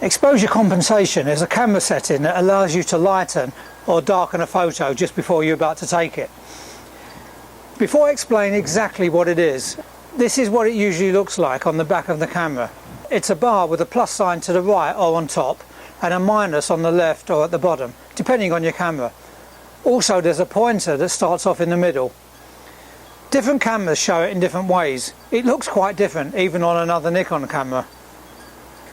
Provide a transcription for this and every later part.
Exposure compensation is a camera setting that allows you to lighten or darken a photo just before you're about to take it. Before I explain exactly what it is, this is what it usually looks like on the back of the camera. It's a bar with a plus sign to the right or on top and a minus on the left or at the bottom, depending on your camera. Also, there's a pointer that starts off in the middle. Different cameras show it in different ways. It looks quite different even on another Nikon camera.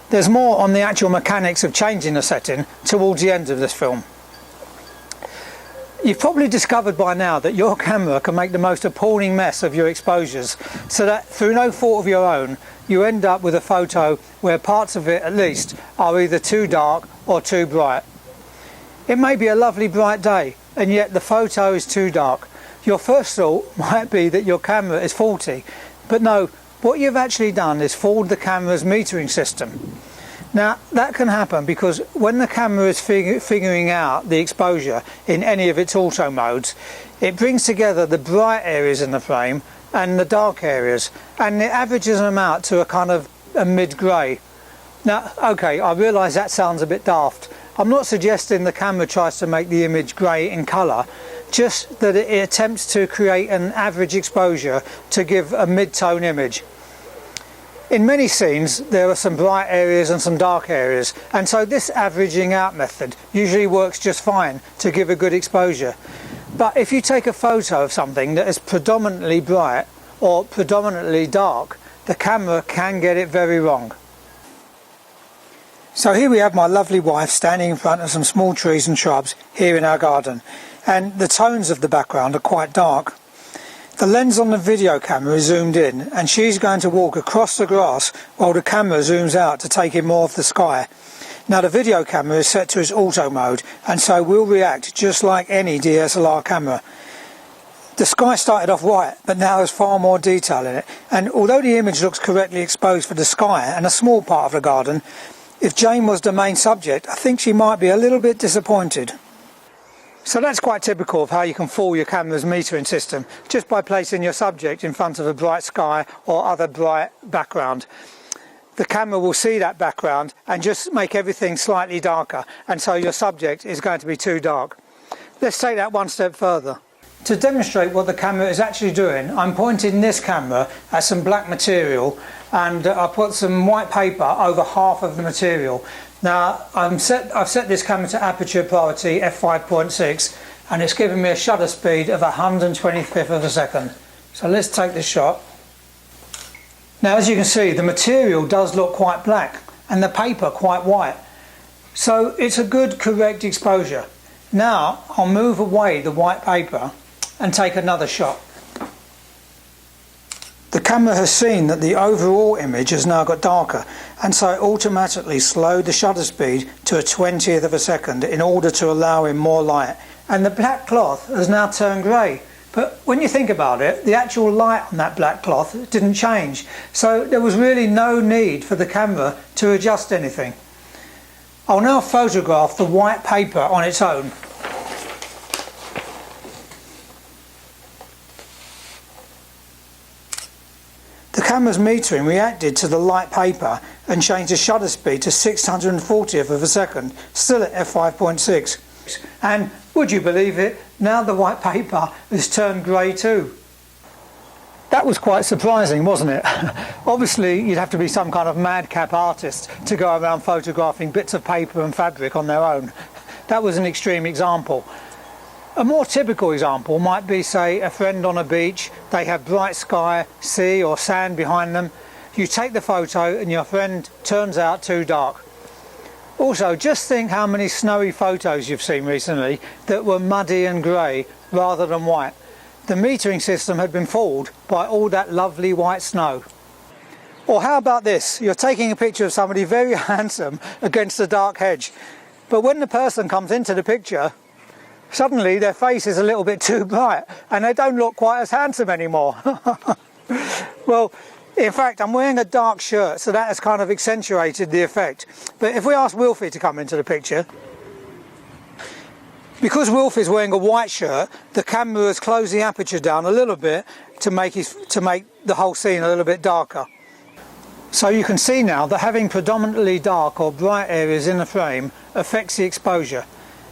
There's more on the actual mechanics of changing the setting towards the end of this film. You've probably discovered by now that your camera can make the most appalling mess of your exposures, so that through no fault of your own you end up with a photo where parts of it at least are either too dark or too bright. It may be a lovely bright day and yet the photo is too dark. Your first thought might be that your camera is faulty, but no, what you've actually done is fooled the camera's metering system. Now that can happen because when the camera is figuring out the exposure in any of its auto modes, it brings together the bright areas in the frame and the dark areas, and it averages them out to a kind of a mid-grey. Now okay, I realise that sounds a bit daft. I'm not suggesting the camera tries to make the image grey in colour, just that it attempts to create an average exposure to give a mid-tone image. In many scenes there are some bright areas and some dark areas, and so this averaging out method usually works just fine to give a good exposure. But if you take a photo of something that is predominantly bright or predominantly dark, the camera can get it very wrong. So here we have my lovely wife standing in front of some small trees and shrubs here in our garden, and the tones of the background are quite dark. The lens on the video camera is zoomed in, and she's going to walk across the grass while the camera zooms out to take in more of the sky. Now the video camera is set to its auto mode, and so will react just like any DSLR camera. The sky started off white, but now there's far more detail in it, and although the image looks correctly exposed for the sky and a small part of the garden, if Jane was the main subject, I think she might be a little bit disappointed. So that's quite typical of how you can fool your camera's metering system, just by placing your subject in front of a bright sky or other bright background. The camera will see that background and just make everything slightly darker, and so your subject is going to be too dark. Let's take that one step further. To demonstrate what the camera is actually doing, I'm pointing this camera at some black material, and I put some white paper over half of the material. Now I've set this camera to aperture priority f5.6, and it's giving me a shutter speed of 125th of a second. So let's take this shot. Now as you can see, the material does look quite black and the paper quite white, so it's a good correct exposure. Now I'll move away the white paper and take another shot. The camera has seen that the overall image has now got darker, and so it automatically slowed the shutter speed to a 20th of a second in order to allow in more light, and the black cloth has now turned grey. But when you think about it, the actual light on that black cloth didn't change, so there was really no need for the camera to adjust anything. I'll now photograph the white paper on its own. The camera's metering reacted to the light paper and changed the shutter speed to 640th of a second, still at f5.6. And would you believe it, now the white paper has turned grey too. That was quite surprising, wasn't it? Obviously you'd have to be some kind of madcap artist to go around photographing bits of paper and fabric on their own. That was an extreme example. A more typical example might be, say, a friend on a beach. They have bright sky, sea or sand behind them. You take the photo and your friend turns out too dark. Also, just think how many snowy photos you've seen recently that were muddy and grey rather than white. The metering system had been fooled by all that lovely white snow. Or how about this? You're taking a picture of somebody very handsome against a dark hedge, but when the person comes into the picture, suddenly their face is a little bit too bright and they don't look quite as handsome anymore. Well, in fact, I'm wearing a dark shirt, so that has kind of accentuated the effect. But if we ask Wilfie to come into the picture, because Wilfie's wearing a white shirt, the camera has closed the aperture down a little bit to make the whole scene a little bit darker. So you can see now that having predominantly dark or bright areas in the frame affects the exposure,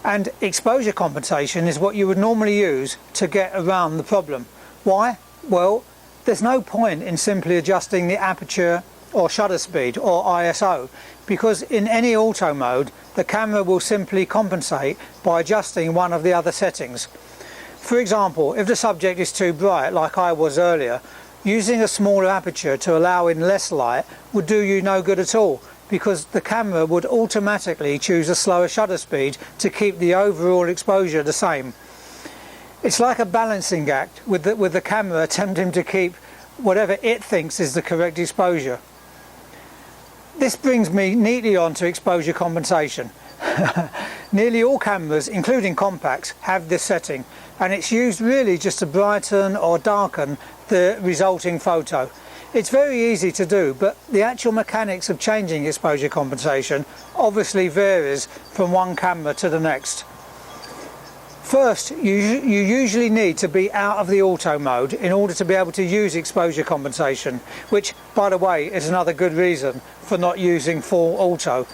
and exposure compensation is what you would normally use to get around the problem. Why? Well, there's no point in simply adjusting the aperture or shutter speed or ISO, because in any auto mode the camera will simply compensate by adjusting one of the other settings. For example, if the subject is too bright, like I was earlier, using a smaller aperture to allow in less light would do you no good at all, because the camera would automatically choose a slower shutter speed to keep the overall exposure the same. It's like a balancing act with the camera attempting to keep whatever it thinks is the correct exposure. This brings me neatly on to exposure compensation. Nearly all cameras, including compacts, have this setting, and it's used really just to brighten or darken the resulting photo. It's very easy to do, but the actual mechanics of changing exposure compensation obviously varies from one camera to the next. First, you usually need to be out of the auto mode in order to be able to use exposure compensation, which, by the way, is another good reason for not using full auto.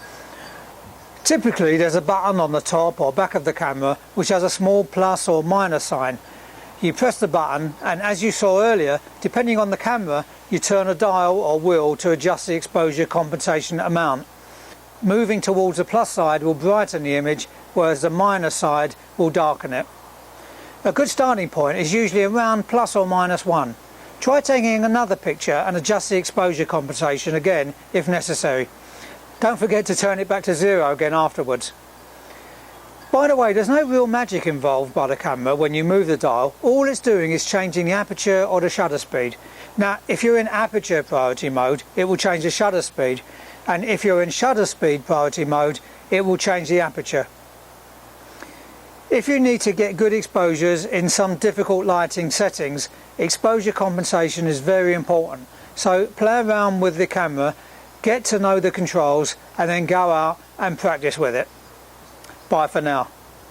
Typically there's a button on the top or back of the camera which has a small plus or minus sign. You press the button, and as you saw earlier, depending on the camera, you turn a dial or wheel to adjust the exposure compensation amount. Moving towards the plus side will brighten the image, whereas the minus side will darken it. A good starting point is usually around plus or minus 1. Try taking another picture and adjust the exposure compensation again if necessary. Don't forget to turn it back to 0 again afterwards. By the way, there's no real magic involved by the camera when you move the dial. All it's doing is changing the aperture or the shutter speed. Now, if you're in aperture priority mode, it will change the shutter speed, and if you're in shutter speed priority mode, it will change the aperture. If you need to get good exposures in some difficult lighting settings, exposure compensation is very important. So play around with the camera, get to know the controls, and then go out and practice with it. Bye for now.